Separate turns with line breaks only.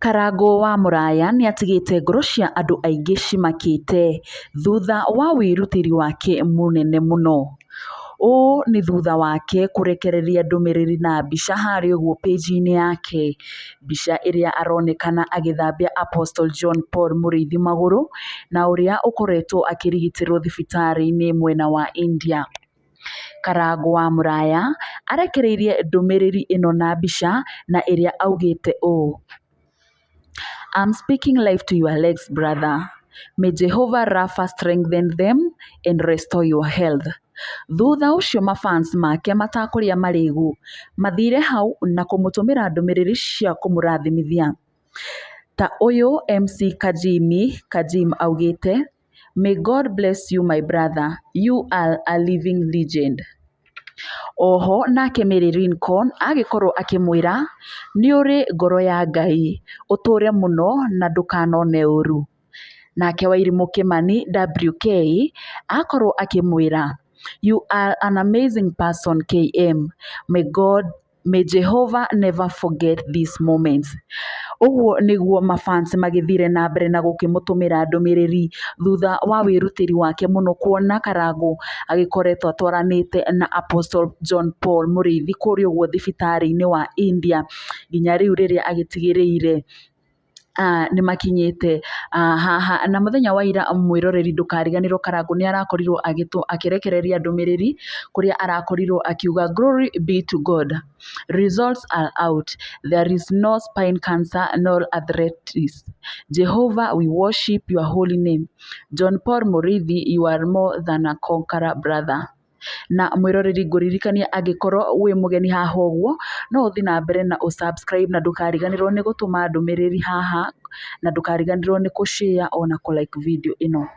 Karangu wa Muraya nĩatigĩte ngoro cia andũ aingĩ cimakĩte thutha wa wĩrutĩri wake mũnene mũno. Ũũ nĩ thutha wake kũrekereria ndũmĩrĩri na mbica harĩa ũguo page-inĩ yake. Mbica ĩrĩa aronekana agĩthambia Apostle John Paul Mũrĩithi magũrũ na ũrĩa ũkoretwo akĩrigitĩrwo thibitarĩ-inĩ mwena wa India. Karangu wa Muraya arekereirie ndũmĩrĩri ĩno na mbica na ĩrĩa augĩte ũũ: I'm speaking life to your legs, brother. May Jehovah Rapha strengthen them and restore your health. Thutha ũcio mafans make matakũrĩa marĩgu mathire hau na kũmũtũmĩra ndũmĩrĩri cia kũmũrathimithia. Ta ũyũ MC Kajim augĩte, May God bless you my brother. You are a living legend. Oho nake Mary Lincoln agĩkorwo akĩmwĩra nĩ ũrĩ ngoro ya Ngai, ũtũre mũno na ndũkanone ũru. Nake Wairimũ Kĩmani WK akorwo akĩmwĩra You are an amazing person KM. May Jehovah never forget these moments. Ũguo nĩguo mafans magĩthire na mbere na gũkĩmũtũmĩra ndũmĩrĩri thutha wa wĩrutĩri wake mũno, kuona Karangu agĩkoretwo atwaranĩte na Apostle John Paul Mũrĩithi kũrĩa ũguo thibitarĩ-inĩ wa India nginya rĩu rĩrĩa agĩtigĩrĩire nĩmakinyĩte haha. Na mũthenya wa ira mwĩroreri ndũkariganĩrwo, Karangu nĩarakorirwo akĩrekereria ndũmĩrĩri kũrĩa arakorirwo akiuga Glory be to God. Results are out. There is no spine cancer nor arthritis. Jehovah, we worship your holy name. John Paul Mũrĩithi, you are more than a conqueror, brother. Na mwĩroreri ngũririkania angĩkorwo wĩ mũgeni haha ũguo no ũthiĩ na mbere na ũsubscribe na ndũkariganĩrwo nĩ gũtũma ndũmĩrĩri haha na ndũkariganĩrwo nĩ kũ share ona kũ like video ĩno.